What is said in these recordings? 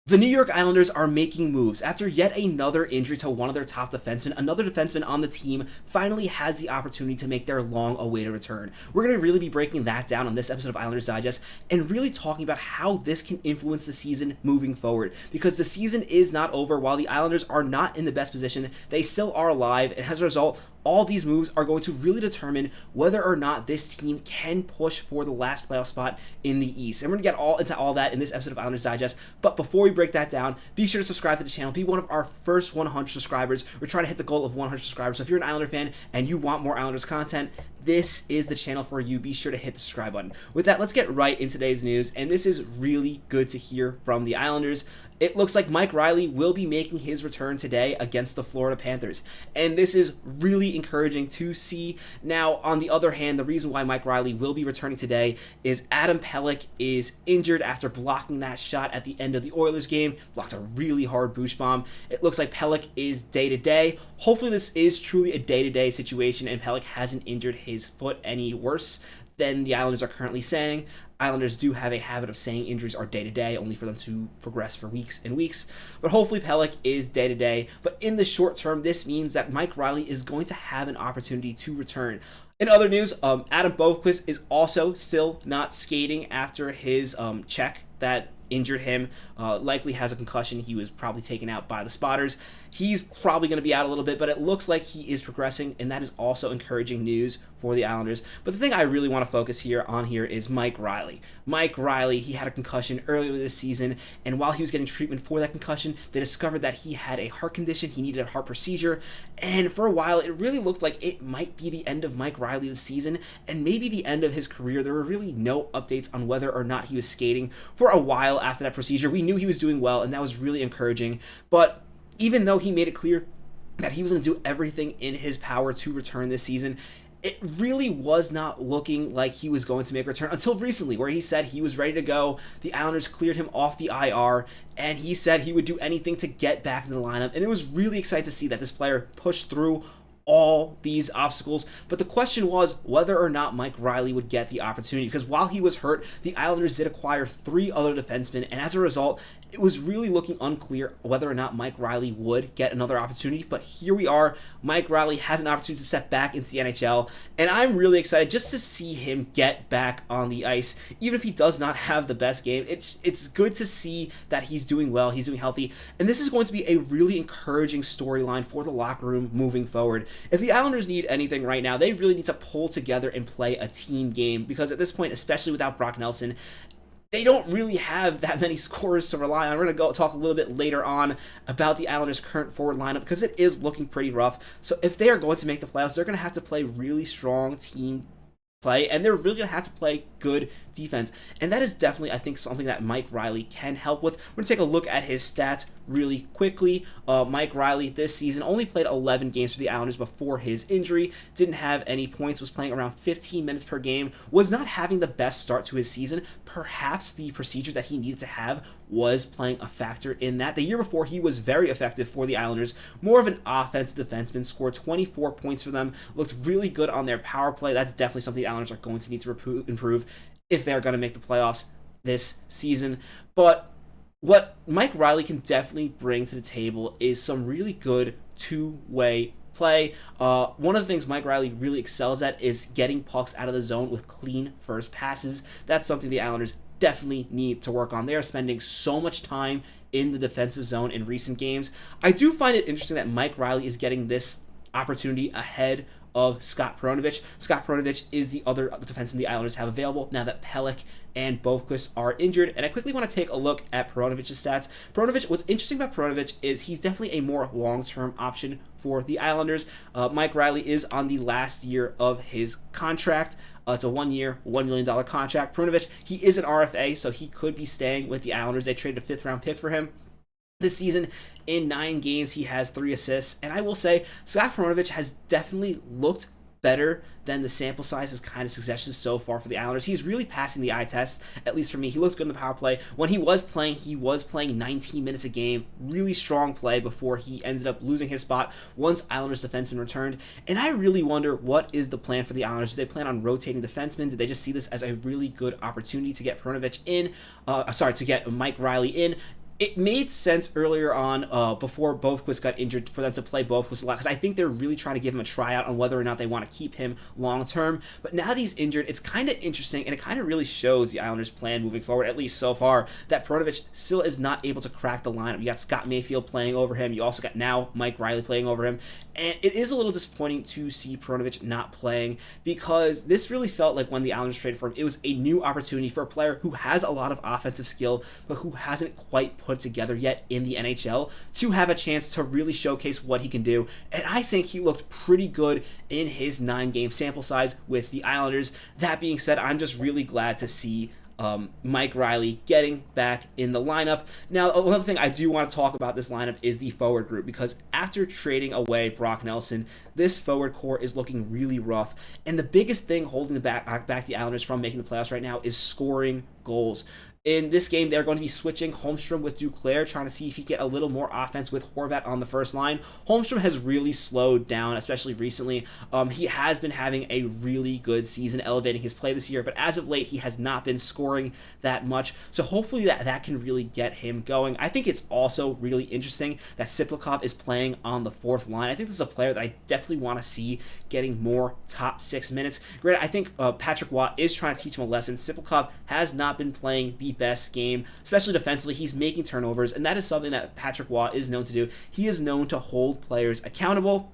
The New York Islanders are making moves after yet another injury to one of their top defensemen. Another defenseman on the team finally has the opportunity to make their long-awaited return. We're going to really be breaking that down on this episode of Islanders Digest and really talking about how this can influence the season moving forward, because the season is not over. While the Islanders are not in the best position, they still are alive, and as a result, all these moves are going to really determine whether or not this team can push for the last playoff spot in the East. And we're going to get into all that in this episode of Islanders Digest. But before we break that down, be sure to subscribe to the channel. Be one of our first 100 subscribers. We're trying to hit the goal of 100 subscribers. So if you're an Islander fan and you want more Islanders content, this is the channel for you. Be sure to hit the subscribe button. With that, let's get right into today's news. And this is really good to hear from the Islanders. It looks like Mike Reilly will be making his return today against the Florida Panthers. And this is really encouraging to see. Now, on the other hand, the reason why Mike Reilly will be returning today is Adam Pelech is injured after blocking that shot at the end of the Oilers game. Blocked a really hard boosh bomb. It looks like Pelech is day-to-day. Hopefully this is truly a day-to-day situation and Pelech hasn't injured his foot any worse than the Islanders are currently saying. Islanders do have a habit of saying injuries are day-to-day, only for them to progress for weeks and weeks. But hopefully Pelech is day-to-day. But in the short term, this means that Mike Reilly is going to have an opportunity to return. In other news, Adam Boqvist is also still not skating after his check that injured him. Likely has a concussion. He was probably taken out by the spotters. He's probably going to be out a little bit, but it looks like he is progressing, and that is also encouraging news for the Islanders. But the thing I really want to focus here is Mike Reilly. Mike Reilly, he had a concussion earlier this season, and while he was getting treatment for that concussion, they discovered that he had a heart condition. He needed a heart procedure, and for a while, it really looked like it might be the end of Mike Reilly this season, and maybe the end of his career. There were really no updates on whether or not he was skating for a while after that procedure. We knew he was doing well, and that was really encouraging, but even though he made it clear that he was going to do everything in his power to return this season, it really was not looking like he was going to make a return until recently, where he said he was ready to go. The Islanders cleared him off the IR, and he said he would do anything to get back in the lineup, and it was really exciting to see that this player pushed through all these obstacles. But the question was whether or not Mike Reilly would get the opportunity, because while he was hurt, the Islanders did acquire 3 other defensemen, and as a result, it was really looking unclear whether or not Mike Reilly would get another opportunity. But here we are. Mike Reilly has an opportunity to step back into the NHL, and I'm really excited just to see him get back on the ice. Even if he does not have the best game, it's good to see that he's doing well, he's doing healthy, and this is going to be a really encouraging storyline for the locker room moving forward. If the Islanders need anything right now, they really need to pull together and play a team game, because at this point, especially without Brock Nelson, they don't really have that many scorers to rely on. We're going to go talk a little bit later on about the Islanders' current forward lineup, because it is looking pretty rough. So if they are going to make the playoffs, they're going to have to play really strong team play, and they're really going to have to play good defense. And that is definitely, I think, something that Mike Reilly can help with. We're going to take a look at his stats really quickly. Mike Reilly this season only played 11 games for the Islanders before his injury, didn't have any points, was playing around 15 minutes per game, was not having the best start to his season. Perhaps the procedure that he needed to have was playing a factor in that. The year before, he was very effective for the Islanders, more of an offensive defenseman, scored 24 points for them, looked really good on their power play. That's definitely something the Islanders are going to need to improve if they're going to make the playoffs this season. But what Mike Reilly can definitely bring to the table is some really good two-way play. One of the things Mike Reilly really excels at is getting pucks out of the zone with clean first passes. That's something the Islanders definitely need to work on. They are spending so much time in the defensive zone in recent games. I do find it interesting that Mike Reilly is getting this opportunity ahead of Scott Perunovich. Scott Perunovich is the other defenseman the Islanders have available now that Pelech and Boqvist are injured. And I quickly want to take a look at Perunovich's stats. Perunovich, what's interesting about Perunovich is he's definitely a more long-term option for the Islanders. Mike Reilly is on the last year of his contract. It's a 1-year, $1 million contract. Perunovich, he is an RFA, so he could be staying with the Islanders. They traded a 5th-round pick for him. This season, in 9 games, he has 3 assists. And I will say, Scott Perunovich has definitely looked better than the sample size has kind of suggested so far for the Islanders. He's really passing the eye test, at least for me. He looks good in the power play. When he was playing 19 minutes a game. Really strong play before he ended up losing his spot once Islanders defenseman returned. And I really wonder, what is the plan for the Islanders? Do they plan on rotating defensemen? Did they just see this as a really good opportunity to get Perunovich in? To get Mike Reilly in? It made sense earlier on, before Bovequist got injured, for them to play Bovequist a lot, because I think they're really trying to give him a tryout on whether or not they want to keep him long term. But now that he's injured, it's kind of interesting, and it kind of really shows the Islanders' plan moving forward, at least so far, that Perunovich still is not able to crack the lineup. You got Scott Mayfield playing over him. You also got now Mike Reilly playing over him. And it is a little disappointing to see Perunovich not playing, because this really felt like when the Islanders traded for him, it was a new opportunity for a player who has a lot of offensive skill, but who hasn't quite put together yet in the NHL, to have a chance to really showcase what he can do. And I think he looked pretty good in his 9-game sample size with the Islanders. That being said, I'm just really glad to see Mike Reilly getting back in the lineup. Now, another thing I do want to talk about this lineup is the forward group, because after trading away Brock Nelson, this forward core is looking really rough. And the biggest thing holding back the Islanders from making the playoffs right now is scoring goals. In this game, they're going to be switching Holmstrom with Duclair, trying to see if he can get a little more offense with Horvat on the first line. Holmstrom has really slowed down, especially recently. He has been having a really good season, elevating his play this year, but as of late, he has not been scoring that much. So hopefully that can really get him going. I think it's also really interesting that Siplikov is playing on the fourth line. I think this is a player that I definitely want to see getting more top 6 minutes. Granted, I think Patrick Watt is trying to teach him a lesson. Siplikov has not been playing the best game, especially defensively. He's making turnovers, and that is something that Patrick Watt is known to do. He is known to hold players accountable.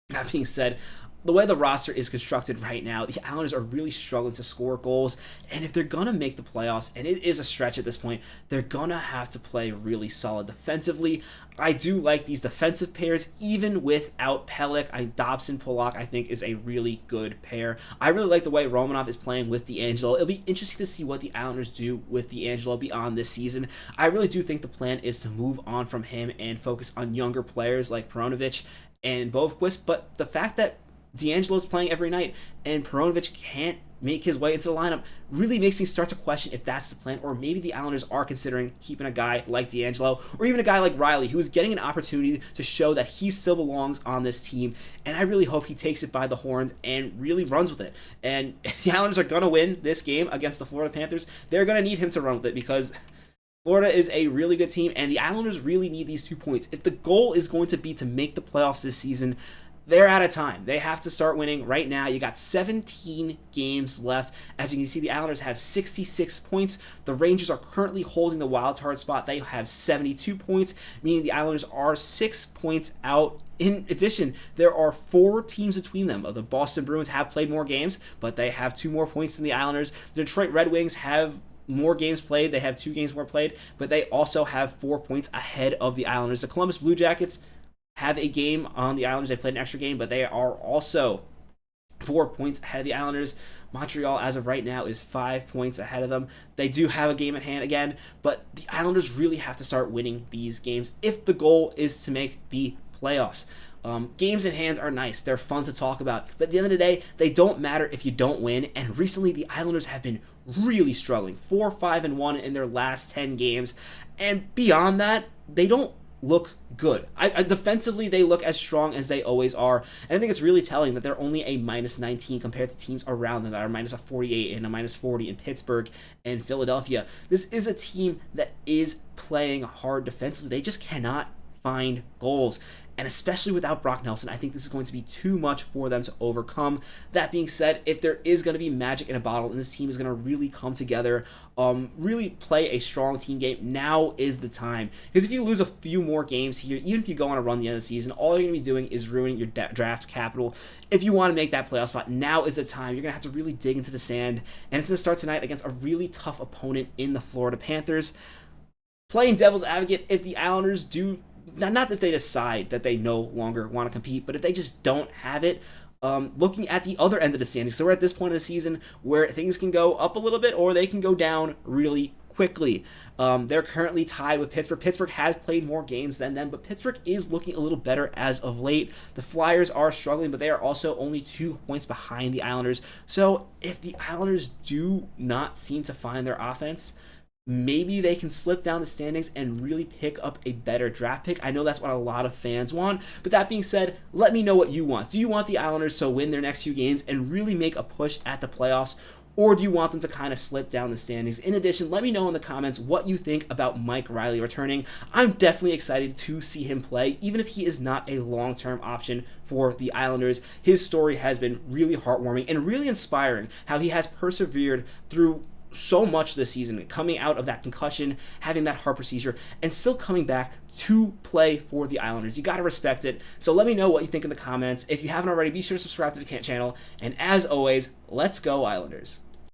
That being said, the way the roster is constructed right now, the Islanders are really struggling to score goals, and if they're going to make the playoffs, and it is a stretch at this point, they're going to have to play really solid defensively. I do like these defensive pairs, even without Pelech. Dobson-Pollock, I think, is a really good pair. I really like the way Romanov is playing with D'Angelo. It'll be interesting to see what the Islanders do with D'Angelo beyond this season. I really do think the plan is to move on from him and focus on younger players like Perunovich and Bovequist, but the fact that D'Angelo's playing every night and Perunovich can't make his way into the lineup really makes me start to question if that's the plan, or maybe the Islanders are considering keeping a guy like D'Angelo, or even a guy like Reilly, who is getting an opportunity to show that he still belongs on this team. And I really hope he takes it by the horns and really runs with it. And if the Islanders are going to win this game against the Florida Panthers, they're going to need him to run with it, because Florida is a really good team, and the Islanders really need these 2 points. If the goal is going to be to make the playoffs this season, they're out of time. They have to start winning right now. You got 17 games left. As you can see, the Islanders have 66 points. The Rangers are currently holding the wild card spot. They have 72 points, meaning the Islanders are 6 points out. In addition, there are 4 teams between them. The Boston Bruins have played more games, but they have 2 more points than the Islanders. The Detroit Red Wings have more games played. They have 2 games more played, but they also have 4 points ahead of the Islanders. The Columbus Blue Jackets have a game on the Islanders. They played an extra game, but they are also 4 points ahead of the Islanders. Montreal, as of right now, is 5 points ahead of them. They do have a game at hand again, but the Islanders really have to start winning these games if the goal is to make the playoffs. Games in hand are nice. They're fun to talk about. But at the end of the day, they don't matter if you don't win. And recently, the Islanders have been really struggling. 4-5-1 in their last 10 games. And beyond that, they don't look good. Defensively, they look as strong as they always are. And I think it's really telling that they're only a -19 compared to teams around them that are -48 and a -40 in Pittsburgh and Philadelphia. This is a team that is playing hard defensively. They just cannot find goals. And especially without Brock Nelson, I think this is going to be too much for them to overcome. That being said, if there is going to be magic in a bottle and this team is going to really come together, really play a strong team game, now is the time. Because if you lose a few more games here, even if you go on a run at the end of the season, all you're going to be doing is ruining your draft capital. If you want to make that playoff spot, now is the time. You're going to have to really dig into the sand. And it's going to start tonight against a really tough opponent in the Florida Panthers. Playing devil's advocate, if the Islanders do, not if they decide that they no longer want to compete, but if they just don't have it, looking at the other end of the standings. So we're at this point of the season where things can go up a little bit or they can go down really quickly. They're currently tied with Pittsburgh. Pittsburgh has played more games than them, but Pittsburgh is looking a little better as of late. The Flyers are struggling, but they are also only 2 points behind the Islanders. So if the Islanders do not seem to find their offense, maybe they can slip down the standings and really pick up a better draft pick. I know that's what a lot of fans want, but that being said, let me know what you want. Do you want the Islanders to win their next few games and really make a push at the playoffs? or do you want them to kind of slip down the standings? In addition, let me know in the comments what you think about Mike Reilly returning. I'm definitely excited to see him play, even if he is not a long-term option for the Islanders. His story has been really heartwarming and really inspiring, how he has persevered through so much this season, coming out of that concussion, having that heart procedure, and still coming back to play for the Islanders. You got to respect it. So let me know what you think in the comments. If you haven't already, be sure to subscribe to the channel. And as always, let's go Islanders.